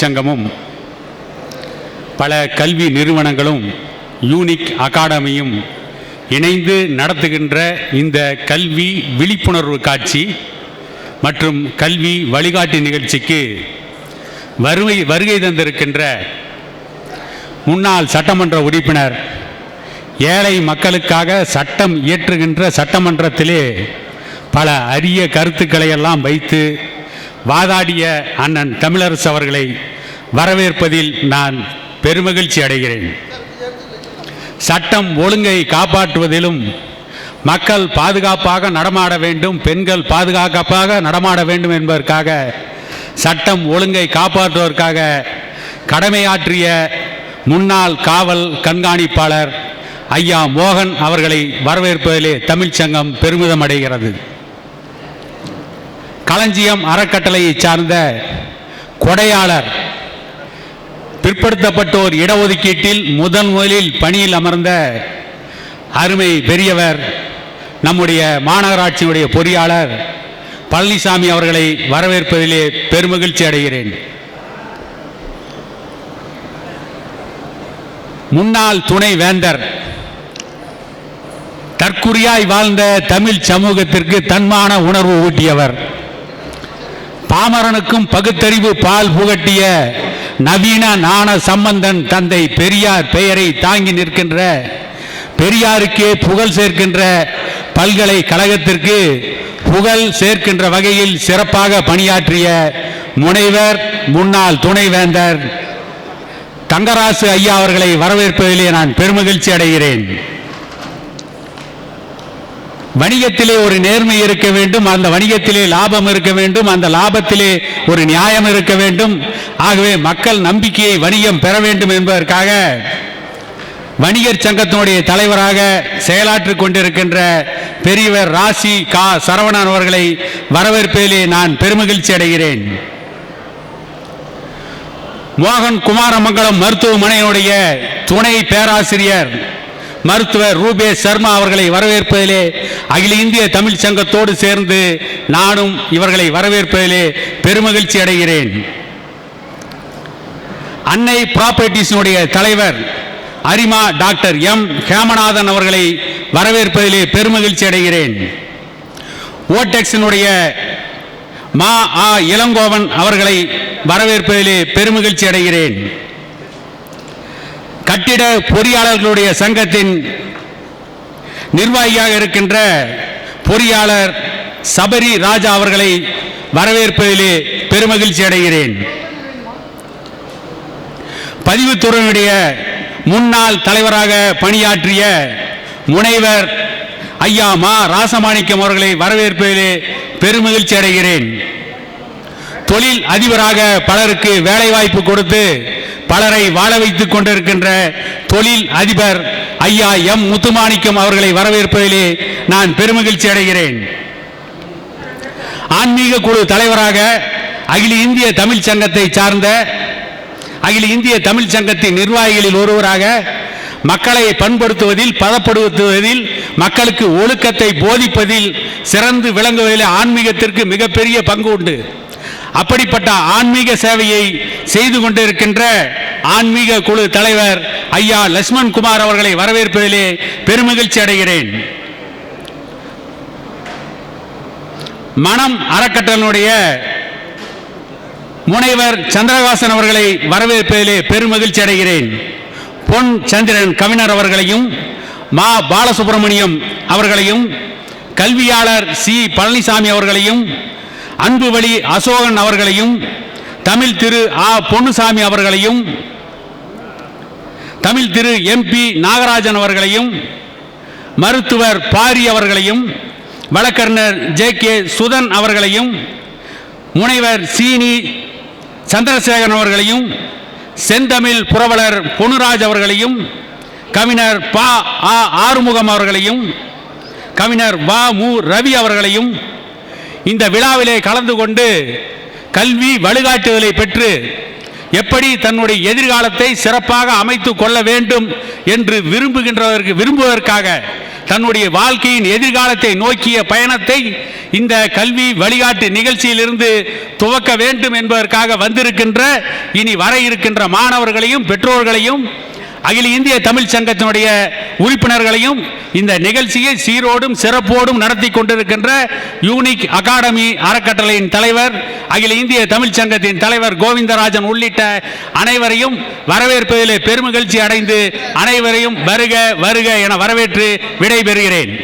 தமிழ்ச்சங்கமும் பல கல்வி நிறுவனங்களும் யூனிக் அகாடமியும் இணைந்து நடத்துகின்ற இந்த கல்வி விழிப்புணர்வு காட்சி மற்றும் கல்வி வழிகாட்டி நிகழ்ச்சிக்கு வருகை தந்திருக்கின்ற முன்னாள் சட்டமன்ற உறுப்பினர், ஏழை மக்களுக்காக சட்டம் இயற்றுகின்ற சட்டமன்றத்திலே பல அரிய கருத்துக்களை எல்லாம் வைத்து வாதாடிய அண்ணன் தமிழரசு அவர்களை வரவேற்பதில் நான் பெருமகிழ்ச்சி அடைகிறேன். சட்டம் ஒழுங்கை காப்பாற்றுவதிலும் மக்கள் பாதுகாப்பாக நடமாட வேண்டும், பெண்கள் பாதுகாப்பாக நடமாட வேண்டும் என்பதற்காக சட்டம் ஒழுங்கை காப்பாற்றுவதற்காக கடமையாற்றிய முன்னாள் காவல் கண்காணிப்பாளர் ஐயா மோகன் அவர்களை வரவேற்பதிலே தமிழ்ச்சங்கம் பெருமிதம் அடைகிறது. களஞ்சியம் அறக்கட்டளையை சார்ந்த கொடையாளர், பிற்படுத்தப்பட்டோர் இடஒதுக்கீட்டில் முதலில் பணியில் அமர்ந்த அருமை பெரியவர் நம்முடைய மாநகராட்சியினுடைய பொறியாளர் பழனிசாமி அவர்களை வரவேற்பதிலே பெருமகிழ்ச்சி அடைகிறேன். முன்னாள் துணை வேந்தர், தற்குறியாய் வாழ்ந்த தமிழ் சமூகத்திற்கு தன்மான உணர்வு ஊட்டியவர், பாமரனுக்கும் பகுத்தறிவு பால் புகட்டிய நவீன ஞான சம்பந்தன் தந்தை பெரியார் பெயரை தாங்கி நிற்கின்ற, பெரியாருக்கே புகழ் சேர்க்கின்ற பல்கலைக்கழகத்திற்கு புகழ் சேர்க்கின்ற வகையில் சிறப்பாக பணியாற்றிய முனைவர் முன்னாள் துணைவேந்தர் தங்கராசு ஐயா அவர்களை வரவேற்பதிலே நான் பெருமகிழ்ச்சி அடைகிறேன். வணிகத்திலே ஒரு நேர்மை இருக்க வேண்டும், அந்த வணிகத்திலே லாபம் இருக்க வேண்டும், அந்த லாபத்திலே ஒரு நியாயம் இருக்க வேண்டும். ஆகவே மக்கள் நம்பிக்கையை வணிகம் பெற வேண்டும் என்பதற்காக வணிகர் சங்கத்தினுடைய தலைவராக செயலாற்றிக் கொண்டிருக்கின்ற பெரியவர் ராசி கா சரவணன் அவர்களை வரவேற்பதிலே நான் பெருமகிழ்ச்சி அடைகிறேன். மோகன் குமாரமங்கலம் மருத்துவமனையினுடைய துணை பேராசிரியர் மருத்துவர் ரூபேஷ் சர்மா அவர்களை வரவேற்பதிலே அகில இந்திய தமிழ் சங்கத்தோடு சேர்ந்து நானும் இவர்களை வரவேற்பதிலே பெருமகிழ்ச்சி அடைகிறேன். அன்னை ப்ராப்பர்ட்டிஸினுடைய தலைவர் அரிமா டாக்டர் எம் ஹேமநாதன் அவர்களை வரவேற்பதிலே பெருமகிழ்ச்சி அடைகிறேன். ஓடெக்ஸினுடைய மா ஆ இளங்கோவன் அவர்களை வரவேற்பதிலே பெருமகிழ்ச்சி அடைகிறேன். கட்டிட பொறியாளர்களுடைய சங்கத்தின் நிர்வாகியாக இருக்கின்ற பொறியாளர் சபரி ராஜா அவர்களை வரவேற்பதிலே பெருமகிழ்ச்சி அடைகிறேன். பதிவுத்துறையினுடைய முன்னாள் தலைவராக பணியாற்றிய முனைவர் ஐயா மா ராசமாணிக்கம் அவர்களை வரவேற்பதிலே பெருமகிழ்ச்சி அடைகிறேன். தொழில் அதிபராக பலருக்கு வேலைவாய்ப்பு கொடுத்து பலரை வாழ வைத்துக் கொண்டிருக்கின்ற தொழில் அதிபர் ஐயா எம் முத்துமாணிக்கம் அவர்களை வரவேற்பதிலே நான் பெருமகிழ்ச்சி அடைகிறேன். ஆன்மீக குழு தலைவராக அகில இந்திய தமிழ் சங்கத்தை சார்ந்த அகில இந்திய தமிழ் சங்கத்தின் நிர்வாகிகளில் ஒருவராக மக்களை பண்படுத்துவதில், பதப்படுத்துவதில், மக்களுக்கு ஒழுக்கத்தை போதிப்பதில் சிறந்து விளங்குவதில் ஆன்மீகத்திற்கு மிகப்பெரிய பங்கு உண்டு. அப்படிப்பட்ட ஆன்மீக சேவையை செய்து கொண்டிருக்கின்ற ஆன்மீக குழு தலைவர் ஐயா லட்சுமண் குமார் அவர்களை வரவேற்பதிலே பெருமகிழ்ச்சி அடைகிறேன். மனம் அறக்கட்டளையினுடைய முனைவர் சந்திரகாசன் அவர்களை வரவேற்பதிலே பெருமகிழ்ச்சி அடைகிறேன். பொன் சந்திரன் கவிஞர் அவர்களையும், மா பாலசுப்ரமணியம் அவர்களையும், கல்வியாளர் சி பழனிசாமி அவர்களையும், அன்புவழி அசோகன் அவர்களையும், தமிழ் திரு ஆ பொன்னுசாமி அவர்களையும், தமிழ் திரு எம்பி நாகராஜன் அவர்களையும், மருத்துவர் பாரி அவர்களையும், வழக்கறிஞர் ஜே கே சுதன் அவர்களையும், முனைவர் சீனி சந்திரசேகரன் அவர்களையும், செந்தமிழ் புரவலர் பொன்னுராஜ் அவர்களையும், கவிஞர் பா ஆ ஆறுமுகம் அவர்களையும், கவிஞர் வா மு ரவி அவர்களையும் இந்த விழாவிலே கலந்து கொண்டு கல்வி வழிகாட்டுதலை பெற்று எப்படி தன்னுடைய எதிர்காலத்தை சிறப்பாக அமைத்துக் கொள்ள வேண்டும் என்று விரும்புவதற்காக தன்னுடைய வாழ்க்கையின் எதிர்காலத்தை நோக்கிய பயணத்தை இந்த கல்வி வழிகாட்டு நிகழ்ச்சியிலிருந்து துவக்க வேண்டும் என்பதற்காக வந்திருக்கின்ற இனி வர இருக்கின்ற மாணவர்களையும் பெற்றோர்களையும் அகில இந்திய தமிழ் சங்கத்தினுடைய உறுப்பினர்களையும் இந்த நிகழ்ச்சியை சீரோடும் சிறப்போடும் நடத்தி கொண்டிருக்கின்ற யூனிக் அகாடமி அறக்கட்டளையின் தலைவர், அகில இந்திய தமிழ் சங்கத்தின் தலைவர் கோவிந்தராஜன் உள்ளிட்ட அனைவரையும் வரவேற்பதிலே பெருமகிழ்ச்சி அடைந்து அனைவரையும் வருக வருக என வரவேற்று விடைபெறுகிறேன்.